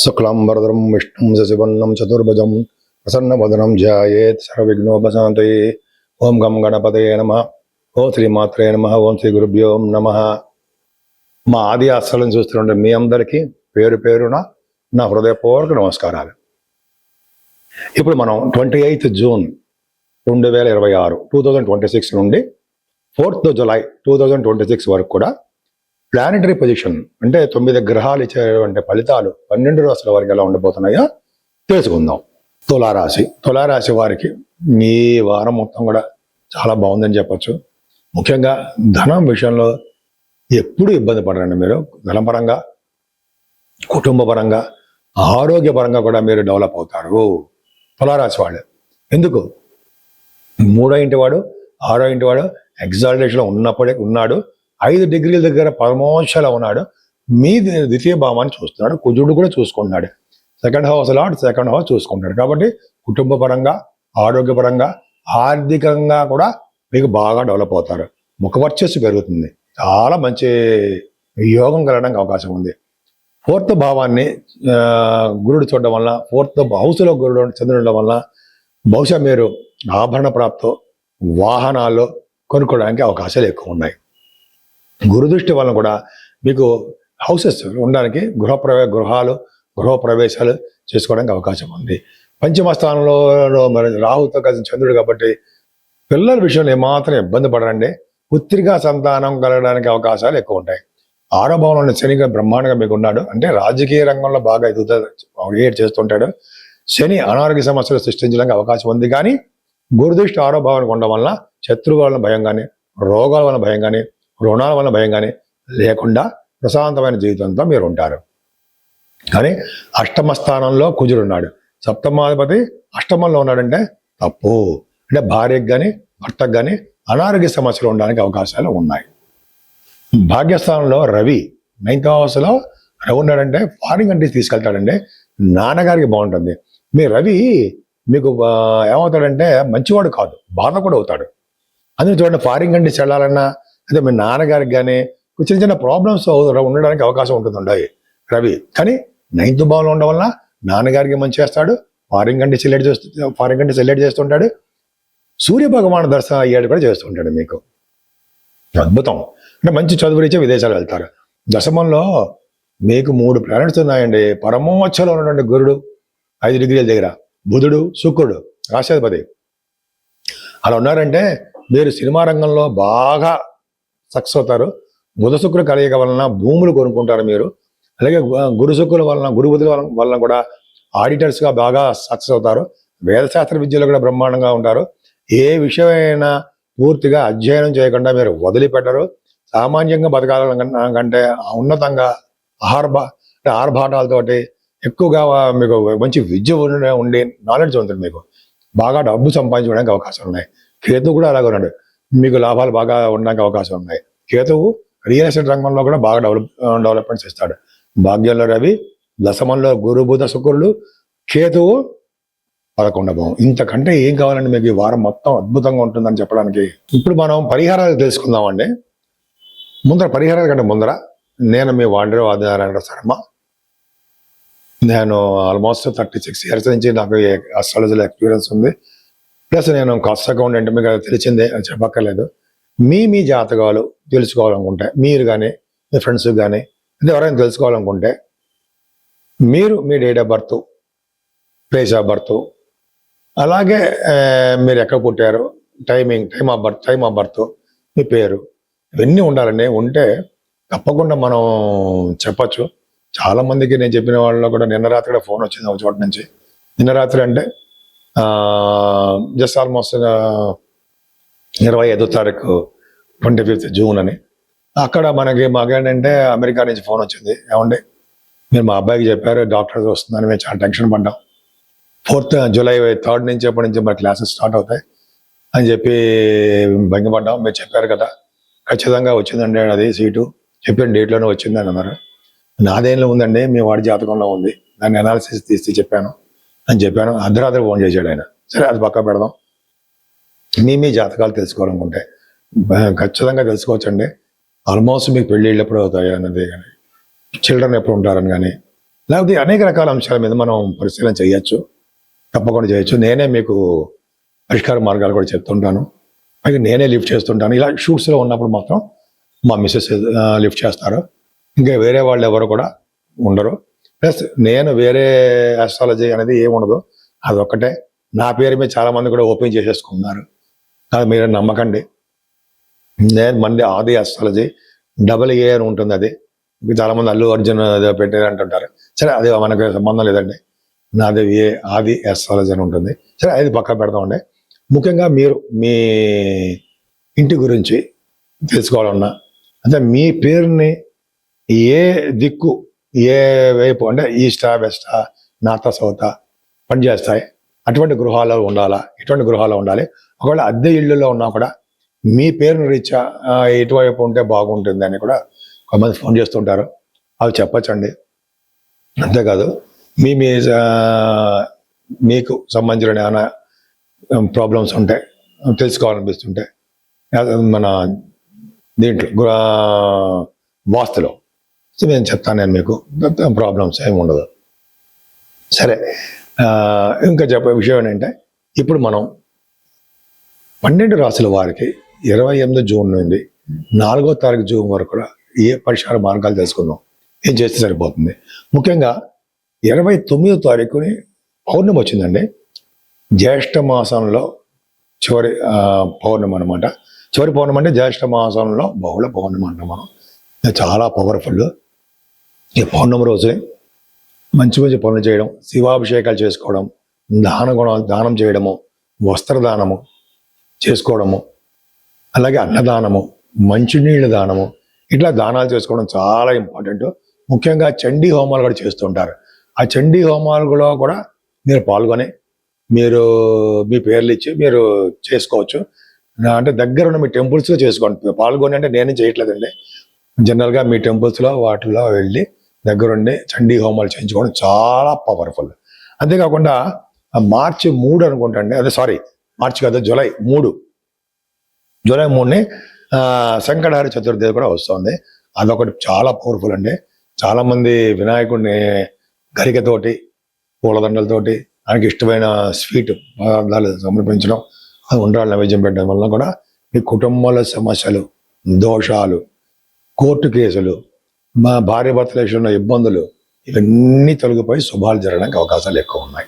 శుక్లాంబరధరం విష్ణుం శశివర్ణం చతుర్భుజం ప్రసన్నవదనం ధ్యాయేత్ సర్వవిఘ్నోపశాంతయే. ఓం గం గణపతయే నమః. ఓం శ్రీమాత్రే నమః. ఓం శ్రీ గురుభ్యో నమః. మా ఆది ఆశ్రయం చూస్తుంటే మీ అందరికీ పేరు పేరున నా హృదయపూర్వక నమస్కారాలు. ఇప్పుడు మనం 28 జూన్ 2026 2026 నుండి 4th జులై 2026 వరకు కూడా ప్లానెటరీ పొజిషన్ అంటే 9 గ్రహాలు ఇచ్చేటువంటి ఫలితాలు 12 రాశుల వారికి ఎలా ఉండబోతున్నాయో తెలుసుకుందాం. తులారాశి వారికి ఈ వారం మొత్తం కూడా చాలా బాగుందని చెప్పొచ్చు. ముఖ్యంగా ధనం విషయంలో ఎప్పుడు ఇబ్బంది పడరండి. మీరు ధనపరంగా, కుటుంబ పరంగా, ఆరోగ్యపరంగా కూడా మీరు డెవలప్ అవుతారు తులారాశి వాళ్ళు. ఎందుకు? 3వ ఇంటి వాడు 6వ ఇంటి వాడు ఎగ్జాల్టేషన్లో ఉన్నాడు. 5 డిగ్రీల దగ్గర పరమోక్షలో ఉన్నాడు. మీ ద్వితీయ భావాన్ని చూస్తున్నాడు. కుజుడు కూడా చూసుకుంటున్నాడు. సెకండ్ హౌస్ చూసుకుంటాడు. కాబట్టి కుటుంబ పరంగా, ఆరోగ్యపరంగా, ఆర్థికంగా కూడా మీకు బాగా డెవలప్ అవుతారు. ముఖవర్చస్సు పెరుగుతుంది. చాలా మంచి యోగం కలగడానికి అవకాశం ఉంది. 4th భావాన్ని గురుడు చూడడం వల్ల, 4th హౌస్లో గురుడు చంద్రుడడం వల్ల బహుశా మీరు ఆభరణ ప్రాప్తో, వాహనాల్లో కొనుక్కోవడానికి అవకాశాలు ఎక్కువ ఉన్నాయి. గురుదృష్టి వలన కూడా మీకు హౌసెస్ ఉండడానికి గృహ ప్రవేశాలు చేసుకోవడానికి అవకాశం ఉంది. పంచమ స్థానంలో మరి రాహుతో కలిసి చంద్రుడు కాబట్టి పిల్లల విషయంలో ఏమాత్రం ఇబ్బంది పడరండి. పుత్రికా సంతానం కలగడానికి అవకాశాలు ఎక్కువ ఉంటాయి. 6వ భావంలో శనిగా బ్రహ్మాండంగా మీకు ఉన్నాడు. అంటే రాజకీయ రంగంలో బాగా ఎదుగుతాడు చేస్తుంటాడు. శని అనారోగ్య సమస్యలు సృష్టించడానికి అవకాశం ఉంది. కానీ గురుదృష్టి 6వ భావానికి ఉండడం వల్ల శత్రువుల వలన భయం కానీ, రోగాల వలన భయం కానీ, రుణాల వలన భయం కానీ లేకుండా ప్రశాంతమైన జీవితంతో మీరు ఉంటారు. కానీ అష్టమ స్థానంలో కుజుడు ఉన్నాడు. సప్తమాధిపతి అష్టమంలో ఉన్నాడంటే తప్పు. అంటే భార్యకు కానీ, భర్తకు కానీ అనారోగ్య సమస్యలు ఉండడానికి అవకాశాలు ఉన్నాయి. భాగ్యస్థానంలో రవి 9th హౌస్లో రవి ఉన్నాడంటే ఫారిన్ కంట్రీస్ తీసుకెళ్తాడండి. నాన్నగారికి బాగుంటుంది. మీ రవి మీకు ఏమవుతాడంటే మంచివాడు కాదు, బాధ కూడా అవుతాడు. అందుకే చూడండి, ఫారిన్ కంట్రీస్ వెళ్ళాలన్నా అదే మీ నాన్నగారికి కానీ చిన్న చిన్న ప్రాబ్లమ్స్ ఉండడానికి అవకాశం ఉంటుందండి రవి. కానీ 9th భావంలో ఉండడం వల్ల నాన్నగారికి మంచి చేస్తాడు. ఫారిన్ కంట్రీస్ సెలెక్ట్ చేస్తుంటాడు. సూర్య భగవాన్ దర్శనం అయ్యాడు కూడా చేస్తుంటాడు. మీకు అద్భుతం. అంటే మంచి చదువు రీత్యా విదేశాలు వెళ్తారు. దశమంలో మీకు 3 ప్లానెట్స్ ఉన్నాయండి. పరమోచ్చలో ఉన్నటువంటి గురుడు 5 డిగ్రీల దగ్గర, బుధుడు, శుక్రుడు రాశాధిపతి అలా ఉన్నారంటే మీరు సినిమా రంగంలో బాగా సక్సెస్ అవుతారు. బుధ శుక్రుడు కలయిక వలన భూములు కొనుక్కుంటారు మీరు. అలాగే గురు శుక్రుల వలన, గురు బుధుల వలన కూడా ఆడిటర్స్గా బాగా సక్సెస్ అవుతారు. వేదశాస్త్ర విద్యలో కూడా బ్రహ్మాండంగా ఉంటారు. ఏ విషయమైనా పూర్తిగా అధ్యయనం చేయకుండా మీరు వదిలిపెట్టరు. సామాన్యంగా బతకాలంటే ఉన్నతంగా ఆర్భాటాలతోటి ఎక్కువగా మీకు మంచి విద్య ఉండి నాలెడ్జ్ ఉంటుంది. మీకు బాగా డబ్బు సంపాదించుకోవడానికి అవకాశం ఉన్నాయి. కేతువు కూడా అలాగే ఉన్నాడు. మీకు లాభాలు బాగా ఉండడానికి అవకాశం ఉన్నాయి. కేతువు రియల్ ఎస్టేట్ రంగంలో కూడా బాగా డెవలప్మెంట్స్ ఇస్తాడు. భాగ్యంలో రవి, దశమంలో గురు బుధ శుక్రుడు, కేతువు 11వ భావం. ఇంతకంటే ఏం కావాలండి మీకు? ఈ వారం మొత్తం అద్భుతంగా ఉంటుందని చెప్పడానికి. ఇప్పుడు మనం పరిహారాలు తెలుసుకుందామండి. పరిహారాల కంటే ముందర నేను మీ వాండర్ ఆదినారాయణ శర్మ. నేను ఆల్మోస్ట్ 36 ఇయర్స్ నుంచి నాకు అస్ట్రాలజీలో ఎక్స్పీరియన్స్ ఉంది. ప్లస్ నేను కాస్ట్ అకౌంటెంట్, మీకు అది తెలిసిందే, చెప్పక్కర్లేదు. మీ జాతకాలు తెలుసుకోవాలనుకుంటే మీరు కానీ, మీ ఫ్రెండ్స్ కానీ ఎవరైనా తెలుసుకోవాలనుకుంటే మీరు మీ date of birth, place of birth, అలాగే మీరు ఎక్కడ పుట్టారు, టైమ్ ఆఫ్ బర్త్, మీ పేరు, ఇవన్నీ ఉండాలండి. ఉంటే తప్పకుండా మనం చెప్పచ్చు. చాలా మందికి నేను చెప్పిన వాళ్ళలో కూడా నిన్న రాత్రి కూడా ఫోన్ వచ్చింది ఒక చోట నుంచి. నిన్న రాత్రి అంటే జస్ట్ ఆల్మోస్ట్ 25వ తారీఖు 25th జూన్ అని. అక్కడ మాకేంటంటే అమెరికా నుంచి ఫోన్ వచ్చింది. ఏమండి మీరు మా అబ్బాయికి చెప్పారు డాక్టర్ వస్తుందని. మేము చాలా టెన్షన్ పడ్డాం. 4th జూలై 3rd నుంచి ఎప్పటి నుంచి మరి క్లాసెస్ స్టార్ట్ అవుతాయి అని చెప్పి భంగపడ్డాం. మీరు చెప్పారు కదా, ఖచ్చితంగా వచ్చిందండి అది సీటు, చెప్పిన డేట్లోనే వచ్చింది అని అన్నారు. నాదేంలో ఉందండి, మీ వాడి జాతకంలో ఉంది, దాన్ని అనాలిసిస్ తీసి చెప్పాను అని చెప్పాను. అర్ధరాత్రి ఫోన్ చేశాడు ఆయన. సరే అది పక్క పెడదాం. మీ జాతకాలు తెలుసుకోవాలనుకుంటే ఖచ్చితంగా తెలుసుకోవచ్చండి. ఆల్మోస్ట్ మీకు పెళ్ళిళ్ళు ఎప్పుడు అవుతాయి అన్నది కానీ, చిల్డ్రన్ ఎప్పుడు ఉంటారని కానీ, లేకపోతే అనేక రకాల అంశాల మీద మనం పరిశీలన చేయొచ్చు, తప్పకుండా చేయొచ్చు. నేనే మీకు పరిష్కార మార్గాలు కూడా చెప్తుంటాను, అయితే నేనే లిఫ్ట్ చేస్తుంటాను. ఇలా షూట్స్లో ఉన్నప్పుడు మాత్రం మా మిస్సెస్ లిఫ్ట్ చేస్తారు, ఇంకా వేరే వాళ్ళు ఎవరు కూడా ఉండరు. ప్లస్ నేను వేరే ఆస్ట్రాలజీ అనేది ఏమి ఉండదు, అదొక్కటే. నా పేరు మీద చాలా మంది కూడా ఓపెన్ చేసేసుకున్నారు, అది మీరు నమ్మకండి. నేను మంది ఆది ఆస్ట్రాలజీ AA అని ఉంటుంది, అది చాలా మంది అల్లు అర్జున్ పెట్టారు అంటుంటారు. సరే, అది మనకు సంబంధం లేదండి. నాది ఆది ఆస్ట్రాలజీ అని ఉంటుంది. సరే, అది పక్క పెడతామండి. ముఖ్యంగా మీరు మీ ఇంటి గురించి తెలుసుకోవాలన్నా, అంటే మీ పేరుని ఏ దిక్కు, ఏ వైపు, అంటే ఈస్టా వెస్టా నార్త్ సౌతా పనిచేస్తాయి, అటువంటి గృహాలు ఉండాలా, ఇటువంటి గృహాలు ఉండాలి. ఒకవేళ అద్దె ఇళ్ళలో ఉన్నా కూడా మీ పేరును రీత్యా ఎటువైపు ఉంటే బాగుంటుంది అని కూడా కొంతమంది ఫోన్ చేస్తుంటారు, అవి చెప్పచ్చండి. అంతేకాదు మీ మీ మీకు సంబంధించిన ఏమైనా ప్రాబ్లమ్స్ ఉంటాయి, తెలుసుకోవాలనిపిస్తుంటే మన దీంట్లో వాస్తులో నేను చెప్తాను, నేను మీకు ప్రాబ్లమ్స్ ఏమి ఉండదు. సరే, ఇంకా చెప్పే విషయం ఏంటంటే, ఇప్పుడు మనం 12 రాశుల వారికి 28 జూన్ నుండి 4వ తారీఖు జూన్ వరకు కూడా ఏ పరిష్కార మార్గాలు తెలుసుకుందాం, ఏం చేస్తే సరిపోతుంది. ముఖ్యంగా 29వ తారీఖుని పౌర్ణమి వచ్చిందండి. జ్యేష్ఠ మాసంలో చివరి పౌర్ణమి అనమాట. చివరి పౌర్ణమి అంటే జ్యేష్ఠ మాసంలో బహుళ పౌర్ణమి అంటాం మనం. చాలా పవర్ఫుల్. ఈ పౌర్ణమి రోజు మంచి మంచి పనులు చేయడం, శివాభిషేకాలు చేసుకోవడం, దానం చేయడము, వస్త్రదానము చేసుకోవడము, అలాగే అన్నదానము, మంచినీళ్ళ దానము, ఇట్లా దానాలు చేసుకోవడం చాలా ఇంపార్టెంట్. ముఖ్యంగా చండీ హోమాలు కూడా చేస్తుంటారు. ఆ చండీ హోమాలలో కూడా మీరు పాల్గొని మీరు మీ పేర్లు ఇచ్చి మీరు చేసుకోవచ్చు. అంటే దగ్గర ఉన్న మీ టెంపుల్స్లో చేసుకోండి. పాల్గొని అంటే నేను చేయట్లేదండి, జనరల్గా మీ టెంపుల్స్లో వాటిలో వెళ్ళి దగ్గరుండి చండీ హోమాలు చేయించుకోవడం చాలా పవర్ఫుల్. అంతేకాకుండా మార్చి 3 అనుకుంటా అండి, అదే సారీ మార్చి కాదు, జూలై 3ని సంకటహర చతుర్థి కూడా వస్తుంది. అదొకటి చాలా పవర్ఫుల్ అండి. చాలా మంది వినాయకుడిని గరికతోటి, పూలదండలతోటి, ఆయనకి ఇష్టమైన స్వీట్ పదార్థాలు సమర్పించడం, అది ఉండ్రాళ్ళ నైవేద్యం పెట్టడం వల్ల కూడా మీ కుటుంబాల సమస్యలు, దోషాలు, కోర్టు కేసులు, మా భార్య భర్తల విషయంలో ఇబ్బందులు, ఇవన్నీ తొలగిపోయి శుభాలు జరగడానికి అవకాశాలు ఎక్కువ ఉన్నాయి.